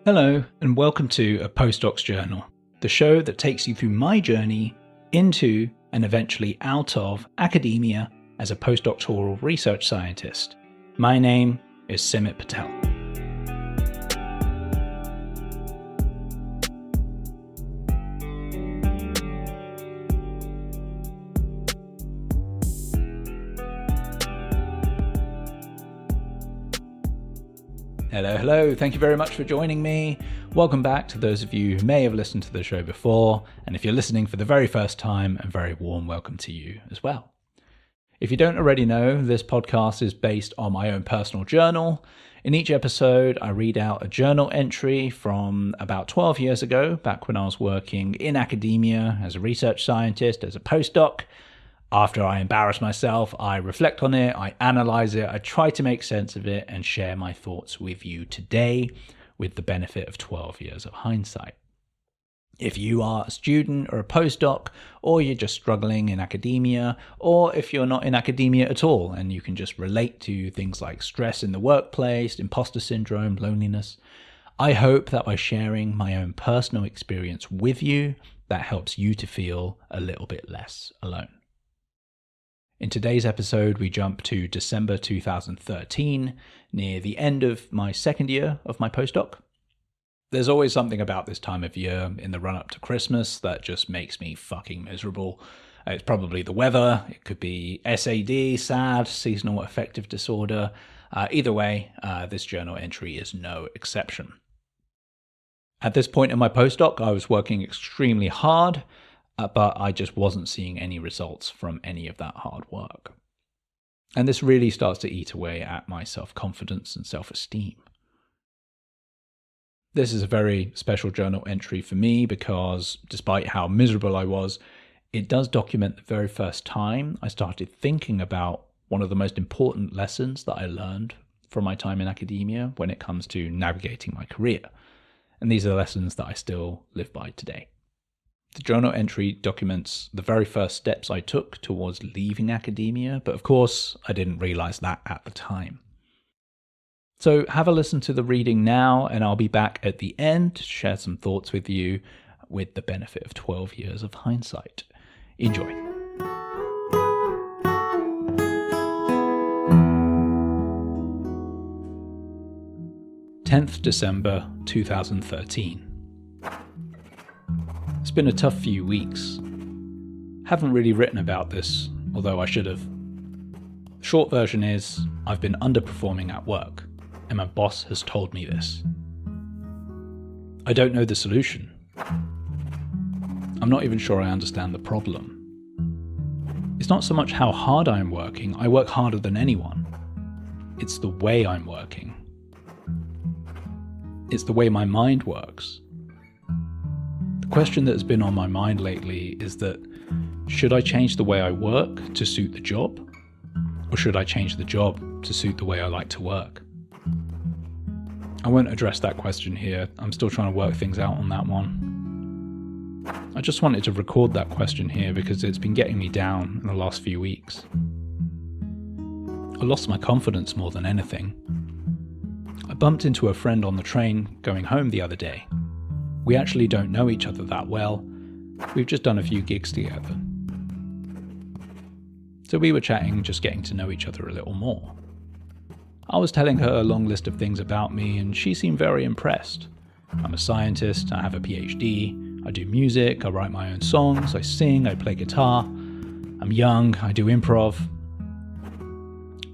Hello, and welcome to a Postdocs Journal, the show that takes you through my journey into and eventually out of academia as a postdoctoral research scientist. My name is Simit Patel. Hello, thank you very much for joining me. Welcome back to those of you who may have listened to the show before, and if you're listening for the very first time, a very warm welcome to you as well. If you don't already know, this podcast is based on my own personal journal. In each episode, I read out a journal entry from about 12 years ago, back when I was working in academia as a research scientist, as a postdoc. After I embarrass myself, I reflect on it, I analyze it, I try to make sense of it and share my thoughts with you today with the benefit of 12 years of hindsight. If you are a student or a postdoc, or you're just struggling in academia, or if you're not in academia at all and you can just relate to things like stress in the workplace, imposter syndrome, loneliness, I hope that by sharing my own personal experience with you, that helps you to feel a little bit less alone. In today's episode, we jump to December 2013, near the end of my second year of my postdoc. There's always something about this time of year in the run-up to Christmas that just makes me fucking miserable. It's probably the weather, it could be SAD, SAD, seasonal affective disorder. Either way, this journal entry is no exception. At this point in my postdoc, I was working extremely hard, but I just wasn't seeing any results from any of that hard work. And this really starts to eat away at my self-confidence and self-esteem. This is a very special journal entry for me because, despite how miserable I was, it does document the very first time I started thinking about one of the most important lessons that I learned from my time in academia when it comes to navigating my career. And these are the lessons that I still live by today. The journal entry documents the very first steps I took towards leaving academia, but of course, I didn't realize that at the time. So have a listen to the reading now, and I'll be back at the end to share some thoughts with you with the benefit of 12 years of hindsight. Enjoy. December 10th, 2013. It's been a tough few weeks. Haven't really written about this, although I should have. The short version is, I've been underperforming at work, and my boss has told me this. I don't know the solution. I'm not even sure I understand the problem. It's not so much how hard I'm working, I work harder than anyone. It's the way I'm working. It's the way my mind works. The question that has been on my mind lately is that, should I change the way I work to suit the job? Or should I change the job to suit the way I like to work? I won't address that question here. I'm still trying to work things out on that one. I just wanted to record that question here because it's been getting me down in the last few weeks. I lost my confidence more than anything. I bumped into a friend on the train going home the other day. We actually don't know each other that well. We've just done a few gigs together. So we were chatting, just getting to know each other a little more. I was telling her a long list of things about me, and she seemed very impressed. I'm a scientist, I have a PhD, I do music, I write my own songs, I sing, I play guitar. I'm young, I do improv.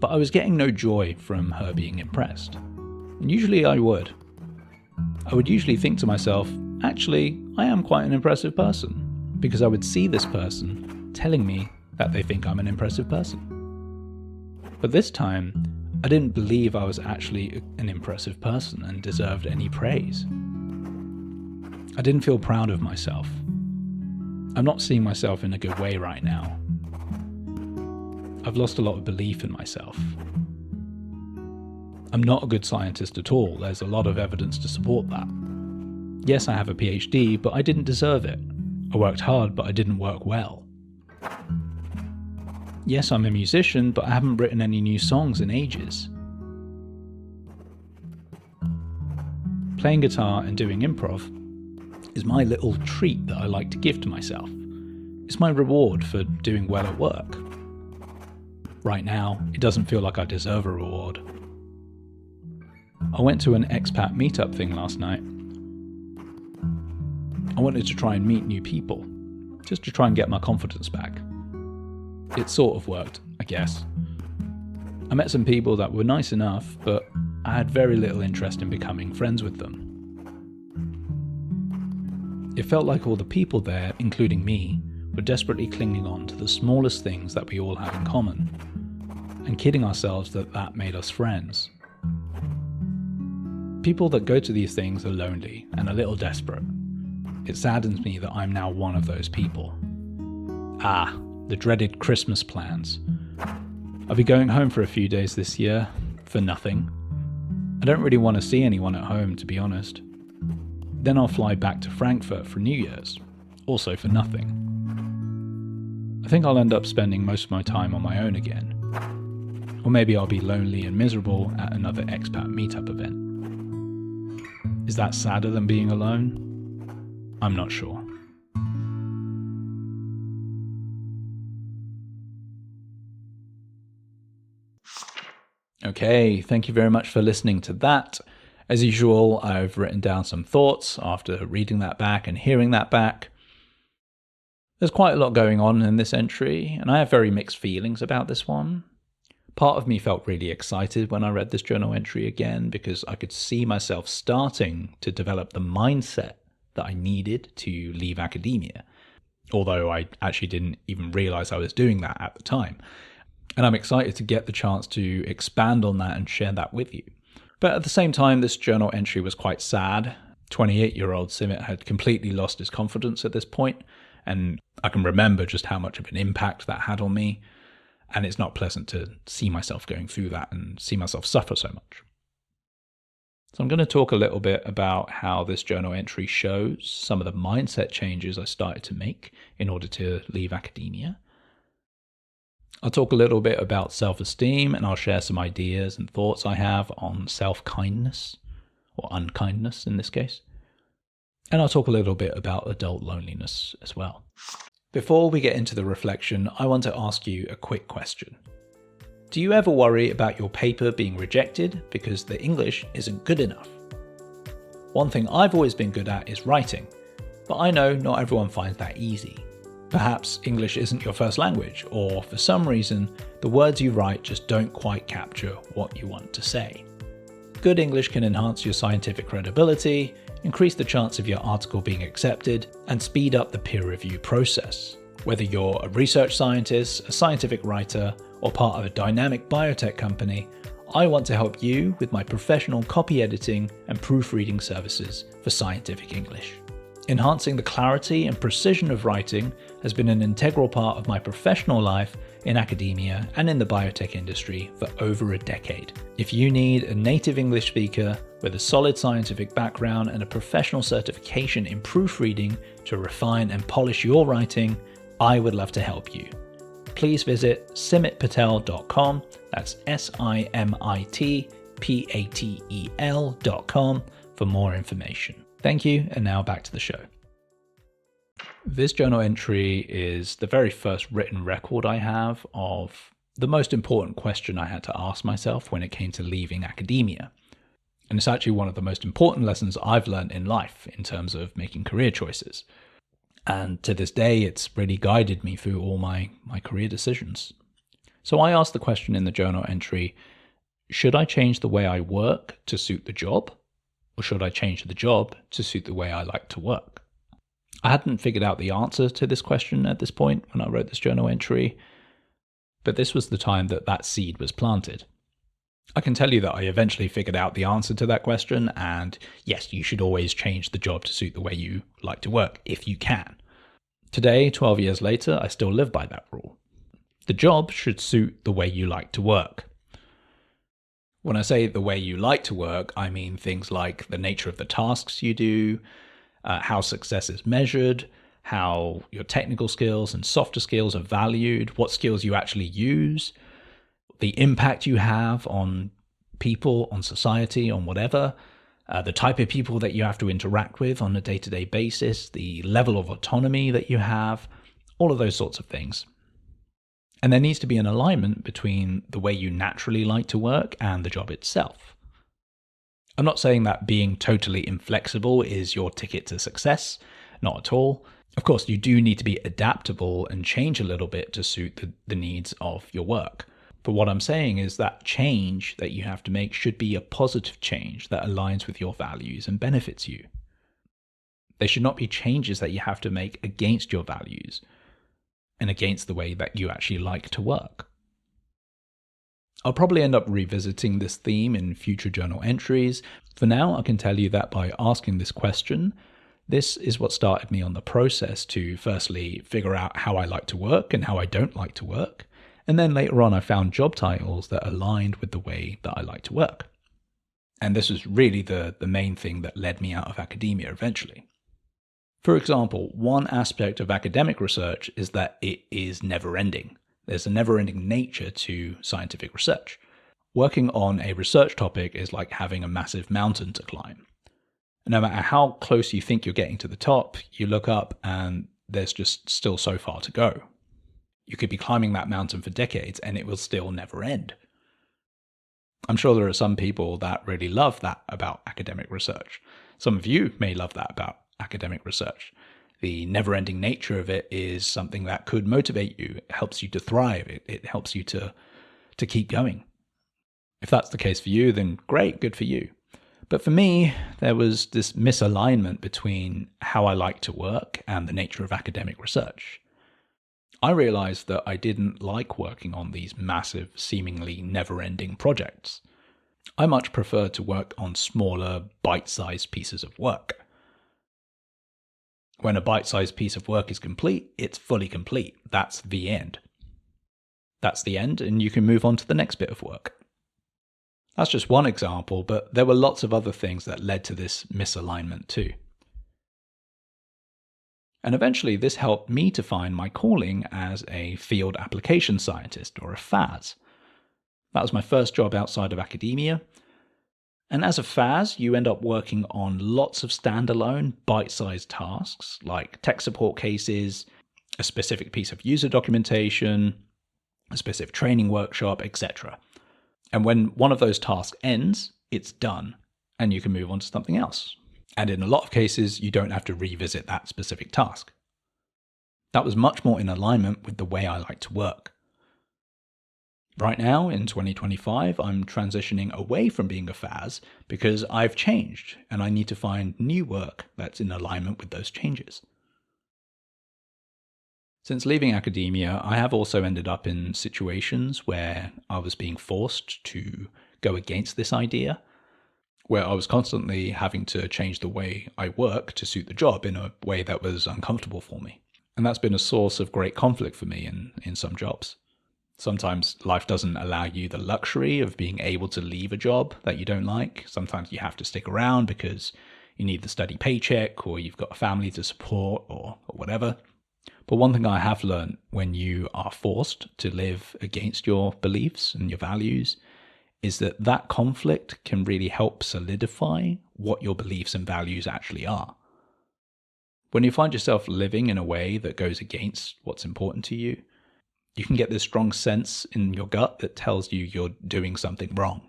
But I was getting no joy from her being impressed. And usually I would. I would usually think to myself, actually, I am quite an impressive person, because I would see this person telling me that they think I'm an impressive person. But this time, I didn't believe I was actually an impressive person and deserved any praise. I didn't feel proud of myself. I'm not seeing myself in a good way right now. I've lost a lot of belief in myself. I'm not a good scientist at all. There's a lot of evidence to support that. Yes, I have a PhD, but I didn't deserve it. I worked hard, but I didn't work well. Yes, I'm a musician, but I haven't written any new songs in ages. playing guitar and doing improv is my little treat that I like to give to myself. It's my reward for doing well at work. Right now, it doesn't feel like I deserve a reward. I went to an expat meetup thing last night. I wanted to try and meet new people, just to try and get my confidence back. It sort of worked, I guess. I met some people that were nice enough, but I had very little interest in becoming friends with them. It felt like all the people there, including me, were desperately clinging on to the smallest things that we all have in common, and kidding ourselves that that made us friends. People that go to these things are lonely and a little desperate. It saddens me that I'm now one of those people. The dreaded Christmas plans. I'll be going home for a few days this year, for nothing. I don't really want to see anyone at home, to be honest. Then I'll fly back to Frankfurt for New Year's, also for nothing. I think I'll end up spending most of my time on my own again. Or maybe I'll be lonely and miserable at another expat meetup event. Is that sadder than being alone? I'm not sure. Okay, thank you very much for listening to that. As usual, I've written down some thoughts after reading that back and hearing that back. There's quite a lot going on in this entry, and I have very mixed feelings about this one. Part of me felt really excited when I read this journal entry again because I could see myself starting to develop the mindset that I needed to leave academia, although I actually didn't even realize I was doing that at the time. And I'm excited to get the chance to expand on that and share that with you. But at the same time, this journal entry was quite sad. 28-year-old Simit had completely lost his confidence at this point, and I can remember just how much of an impact that had on me. And it's not pleasant to see myself going through that and see myself suffer so much. So I'm going to talk a little bit about how this journal entry shows some of the mindset changes I started to make in order to leave academia. I'll talk a little bit about self-esteem, and I'll share some ideas and thoughts I have on self-kindness, or unkindness in this case. And I'll talk a little bit about adult loneliness as well. Before we get into the reflection, I want to ask you a quick question. Do you ever worry about your paper being rejected because the English isn't good enough? One thing I've always been good at is writing, but I know not everyone finds that easy. Perhaps English isn't your first language, or for some reason, the words you write just don't quite capture what you want to say. Good English can enhance your scientific credibility, increase the chance of your article being accepted, and speed up the peer review process. Whether you're a research scientist, a scientific writer, or part of a dynamic biotech company, I want to help you with my professional copy editing and proofreading services for scientific English. Enhancing the clarity and precision of writing has been an integral part of my professional life in academia and in the biotech industry for over a decade. If you need a native English speaker with a solid scientific background and a professional certification in proofreading to refine and polish your writing, I would love to help you. Please visit simitpatel.com, that's simitpatel.com for more information. Thank you, and now back to the show. This journal entry is the very first written record I have of the most important question I had to ask myself when it came to leaving academia. And it's actually one of the most important lessons I've learned in life in terms of making career choices. And to this day, it's really guided me through all my career decisions. So I asked the question in the journal entry, should I change the way I work to suit the job? Or should I change the job to suit the way I like to work? I hadn't figured out the answer to this question at this point when I wrote this journal entry, but this was the time that seed was planted. I can tell you that I eventually figured out the answer to that question, and yes, you should always change the job to suit the way you like to work, if you can. Today, 12 years later, I still live by that rule. The job should suit the way you like to work. When I say the way you like to work, I mean things like the nature of the tasks you do, how success is measured, how your technical skills and softer skills are valued, what skills you actually use, the impact you have on people, on society, on whatever, the type of people that you have to interact with on a day-to-day basis, the level of autonomy that you have, all of those sorts of things. And there needs to be an alignment between the way you naturally like to work and the job itself. I'm not saying that being totally inflexible is your ticket to success, not at all. Of course, you do need to be adaptable and change a little bit to suit the needs of your work. But what I'm saying is that change that you have to make should be a positive change that aligns with your values and benefits you. They should not be changes that you have to make against your values and against the way that you actually like to work. I'll probably end up revisiting this theme in future journal entries. For now, I can tell you that by asking this question, this is what started me on the process to firstly figure out how I like to work and how I don't like to work. And then later on, I found job titles that aligned with the way that I like to work. And this was really the main thing that led me out of academia eventually. For example, one aspect of academic research is that it is never-ending. There's a never-ending nature to scientific research. Working on a research topic is like having a massive mountain to climb. No matter how close you think you're getting to the top, you look up and there's just still so far to go. You could be climbing that mountain for decades and it will still never end. I'm sure there are some people that really love that about academic research. Some of you may love that about academic research. The never-ending nature of it is something that could motivate you. It helps you to thrive. It helps you to keep going. If that's the case for you, then great, good for you. But for me, there was this misalignment between how I like to work and the nature of academic research. I realized that I didn't like working on these massive, seemingly never-ending projects. I much prefer to work on smaller, bite-sized pieces of work. When a bite-sized piece of work is complete, it's fully complete. That's the end. That's the end, and you can move on to the next bit of work. That's just one example, but there were lots of other things that led to this misalignment too. And eventually this helped me to find my calling as a field application scientist, or a FAS. That was my first job outside of academia. And as a FAS, you end up working on lots of standalone, bite-sized tasks, like tech support cases, a specific piece of user documentation, a specific training workshop, etc. And when one of those tasks ends, it's done, and you can move on to something else. And in a lot of cases, you don't have to revisit that specific task. That was much more in alignment with the way I like to work. Right now, in 2025, I'm transitioning away from being a FAS because I've changed and I need to find new work that's in alignment with those changes. Since leaving academia, I have also ended up in situations where I was being forced to go against this idea, where I was constantly having to change the way I work to suit the job in a way that was uncomfortable for me. And that's been a source of great conflict for me in some jobs. Sometimes life doesn't allow you the luxury of being able to leave a job that you don't like. Sometimes you have to stick around because you need the steady paycheck, or you've got a family to support, or whatever. But one thing I have learned when you are forced to live against your beliefs and your values is that that conflict can really help solidify what your beliefs and values actually are. When you find yourself living in a way that goes against what's important to you, you can get this strong sense in your gut that tells you you're doing something wrong.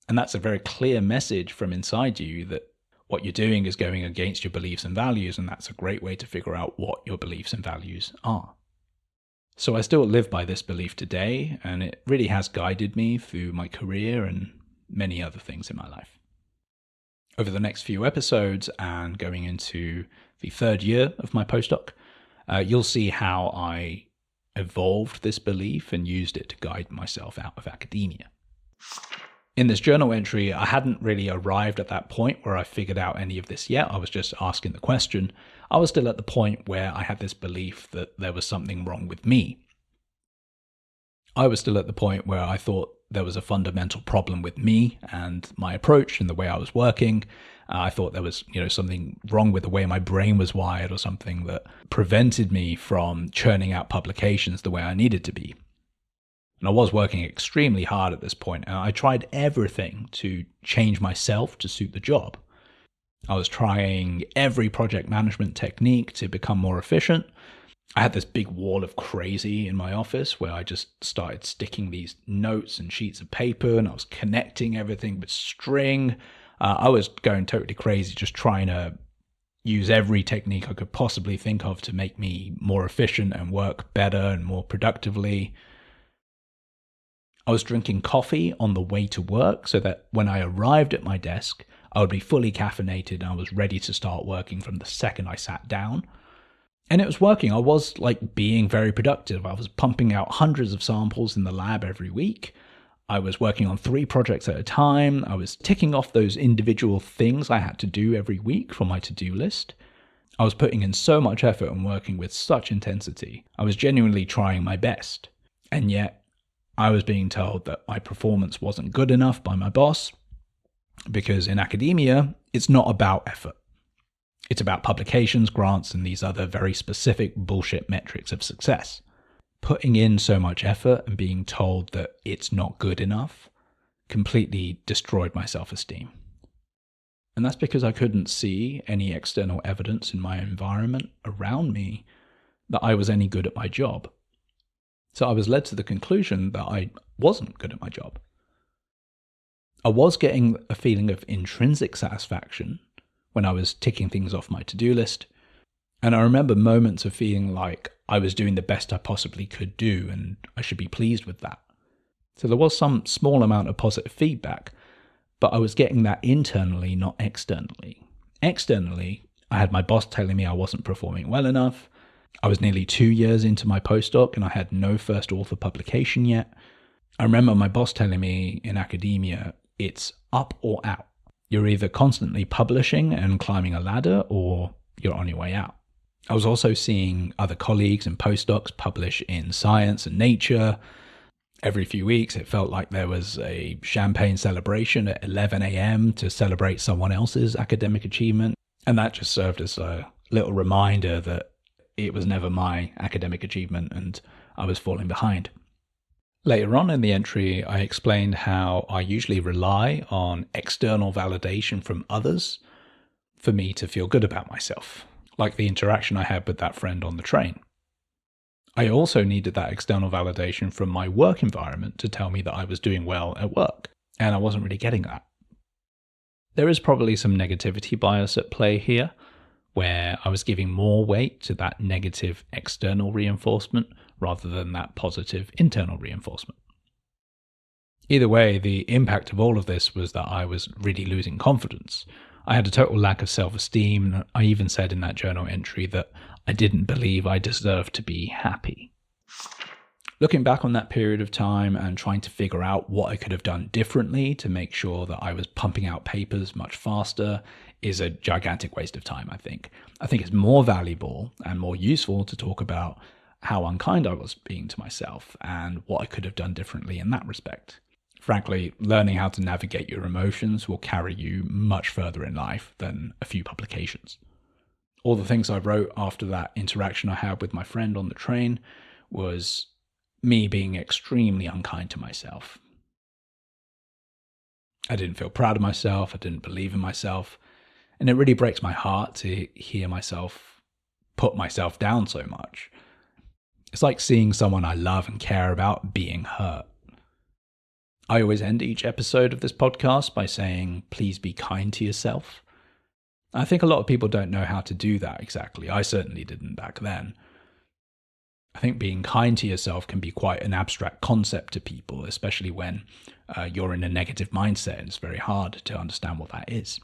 And that's a very clear message from inside you that what you're doing is going against your beliefs and values, and that's a great way to figure out what your beliefs and values are. So I still live by this belief today, and it really has guided me through my career and many other things in my life. Over the next few episodes and going into the third year of my postdoc, you'll see how I evolved this belief and used it to guide myself out of academia. In this journal entry, I hadn't really arrived at that point where I figured out any of this yet. I was just asking the question. I was still at the point where I had this belief that there was something wrong with me. I was still at the point where I thought there was a fundamental problem with me and my approach and the way I was working. I thought there was, something wrong with the way my brain was wired, or something that prevented me from churning out publications the way I needed to be. And I was working extremely hard at this point, and I tried everything to change myself to suit the job. I was trying every project management technique to become more efficient. I had this big wall of crazy in my office where I just started sticking these notes and sheets of paper, and I was connecting everything with string. I was going totally crazy, just trying to use every technique I could possibly think of to make me more efficient and work better and more productively. I was drinking coffee on the way to work so that when I arrived at my desk, I would be fully caffeinated and I was ready to start working from the second I sat down. And it was working. I was being very productive. I was pumping out hundreds of samples in the lab every week. I was working on 3 projects at a time. I was ticking off those individual things I had to do every week from my to-do list. I was putting in so much effort and working with such intensity. I was genuinely trying my best. And yet, I was being told that my performance wasn't good enough by my boss, because in academia, it's not about effort. It's about publications, grants, and these other very specific bullshit metrics of success. Putting in so much effort and being told that it's not good enough completely destroyed my self-esteem. And that's because I couldn't see any external evidence in my environment around me that I was any good at my job. So I was led to the conclusion that I wasn't good at my job. I was getting a feeling of intrinsic satisfaction when I was ticking things off my to-do list. And I remember moments of feeling like I was doing the best I possibly could do and I should be pleased with that. So there was some small amount of positive feedback, but I was getting that internally, not externally. Externally, I had my boss telling me I wasn't performing well enough. I was nearly 2 years into my postdoc and I had no first author publication yet. I remember my boss telling me in academia, it's up or out. You're either constantly publishing and climbing a ladder or you're on your way out. I was also seeing other colleagues and postdocs publish in Science and Nature. Every few weeks, it felt like there was a champagne celebration at 11 a.m. to celebrate someone else's academic achievement. And that just served as a little reminder that it was never my academic achievement and I was falling behind. Later on in the entry, I explained how I usually rely on external validation from others for me to feel good about myself, like the interaction I had with that friend on the train. I also needed that external validation from my work environment to tell me that I was doing well at work, and I wasn't really getting that. There is probably some negativity bias at play here, where I was giving more weight to that negative external reinforcement rather than that positive internal reinforcement. Either way, the impact of all of this was that I was really losing confidence. I had a total lack of self-esteem, and I even said in that journal entry that I didn't believe I deserved to be happy. Looking back on that period of time and trying to figure out what I could have done differently to make sure that I was pumping out papers much faster is a gigantic waste of time, I think. I think it's more valuable and more useful to talk about how unkind I was being to myself and what I could have done differently in that respect. Frankly, learning how to navigate your emotions will carry you much further in life than a few publications. All the things I wrote after that interaction I had with my friend on the train was me being extremely unkind to myself. I didn't feel proud of myself, I didn't believe in myself, and it really breaks my heart to hear myself put myself down so much. It's like seeing someone I love and care about being hurt. I always end each episode of this podcast by saying, please be kind to yourself. I think a lot of people don't know how to do that exactly. I certainly didn't back then. I think being kind to yourself can be quite an abstract concept to people, especially when you're in a negative mindset, and it's very hard to understand what that is.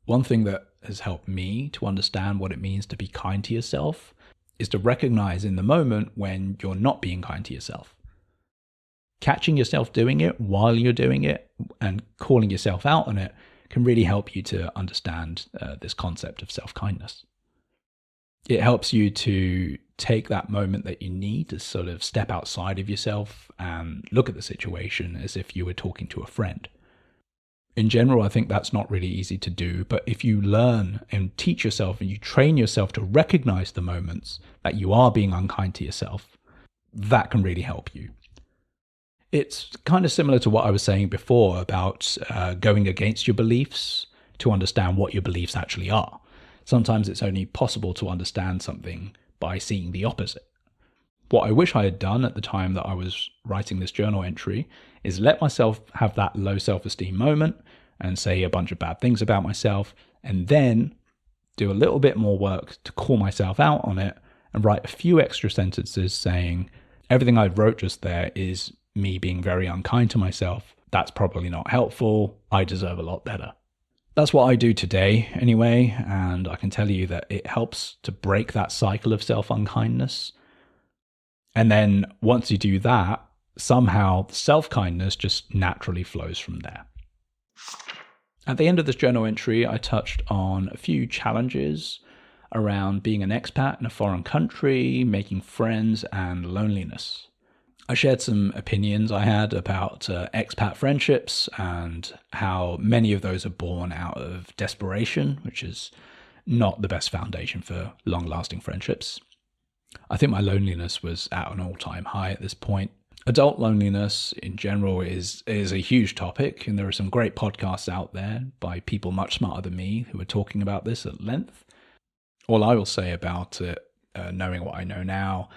One thing that has helped me to understand what it means to be kind to yourself is to recognize in the moment when you're not being kind to yourself. Catching yourself doing it while you're doing it and calling yourself out on it can really help you to understand this concept of self-kindness. It helps you to take that moment that you need to sort of step outside of yourself and look at the situation as if you were talking to a friend. In general, I think that's not really easy to do, but if you learn and teach yourself and you train yourself to recognize the moments that you are being unkind to yourself, that can really help you. It's kind of similar to what I was saying before about going against your beliefs to understand what your beliefs actually are. Sometimes it's only possible to understand something by seeing the opposite. What I wish I had done at the time that I was writing this journal entry is let myself have that low self-esteem moment and say a bunch of bad things about myself, and then do a little bit more work to call myself out on it and write a few extra sentences saying, everything I wrote just there is me being very unkind to myself. That's probably not helpful. I deserve a lot better. That's what I do today anyway, and I can tell you that it helps to break that cycle of self-unkindness. And then once you do that, somehow self-kindness just naturally flows from there. At the end of this journal entry, I touched on a few challenges around being an expat in a foreign country, making friends, and loneliness. I shared some opinions I had about expat friendships and how many of those are born out of desperation, which is not the best foundation for long-lasting friendships. I think my loneliness was at an all-time high at this point. Adult loneliness in general is a huge topic, and there are some great podcasts out there by people much smarter than me who are talking about this at length. All I will say about it, knowing what I know now,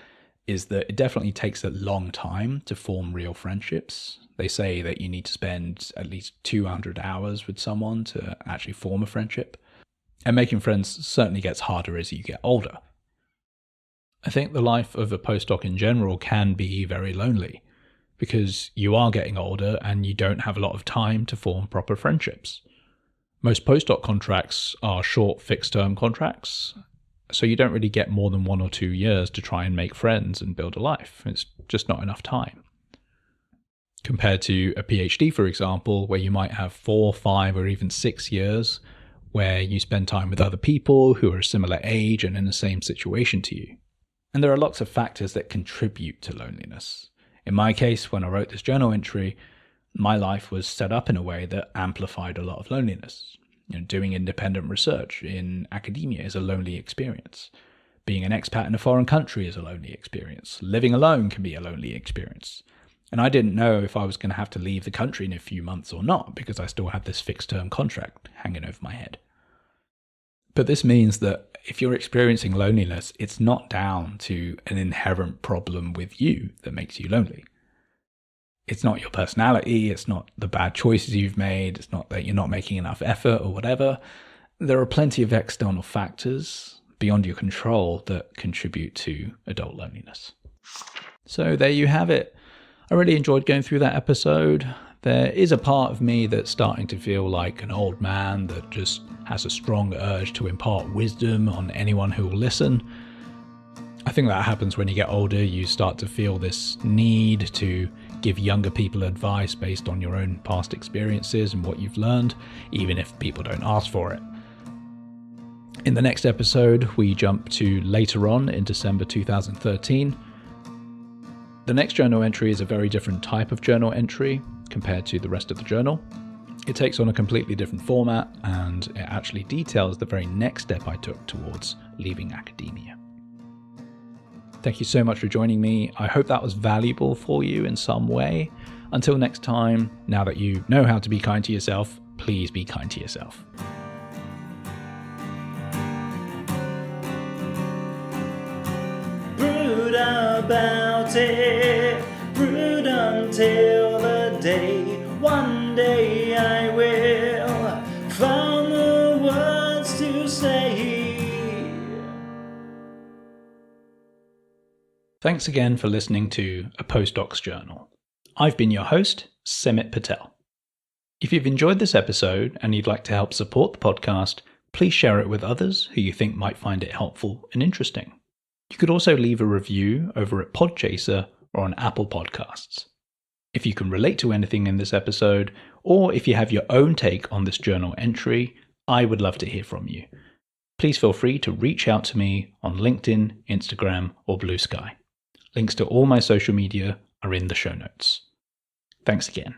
is that it definitely takes a long time to form real friendships. They say that you need to spend at least 200 hours with someone to actually form a friendship. And making friends certainly gets harder as you get older. I think the life of a postdoc in general can be very lonely because you are getting older and you don't have a lot of time to form proper friendships. Most postdoc contracts are short fixed-term contracts, so you don't really get more than 1 or 2 years to try and make friends and build a life. It's just not enough time. Compared to a PhD, for example, where you might have 4, 5, or even 6 years where you spend time with other people who are a similar age and in the same situation to you. And there are lots of factors that contribute to loneliness. In my case, when I wrote this journal entry, my life was set up in a way that amplified a lot of loneliness. Doing independent research in academia is a lonely experience. Being an expat in a foreign country is a lonely experience. Living alone can be a lonely experience. And I didn't know if I was going to have to leave the country in a few months or not because I still had this fixed-term contract hanging over my head. But this means that if you're experiencing loneliness, it's not down to an inherent problem with you that makes you lonely. It's not your personality, it's not the bad choices you've made, it's not that you're not making enough effort or whatever. There are plenty of external factors beyond your control that contribute to adult loneliness. So there you have it. I really enjoyed going through that episode. There is a part of me that's starting to feel like an old man that just has a strong urge to impart wisdom on anyone who will listen. I think that happens when you get older. You start to feel this need to give younger people advice based on your own past experiences and what you've learned, even if people don't ask for it. In the next episode, we jump to later on in December 2013. The next journal entry is a very different type of journal entry compared to the rest of the journal. It takes on a completely different format, and it actually details the very next step I took towards leaving academia. Thank you so much for joining me. I hope that was valuable for you in some way. Until next time, now that you know how to be kind to yourself, please be kind to yourself. Brood about it, brood until the day, one day I will find the words to say. Thanks again for listening to A Postdoc's Journal. I've been your host, Semit Patel. If you've enjoyed this episode and you'd like to help support the podcast, please share it with others who you think might find it helpful and interesting. You could also leave a review over at Podchaser or on Apple Podcasts. If you can relate to anything in this episode, or if you have your own take on this journal entry, I would love to hear from you. Please feel free to reach out to me on LinkedIn, Instagram, or Blue Sky. Links to all my social media are in the show notes. Thanks again.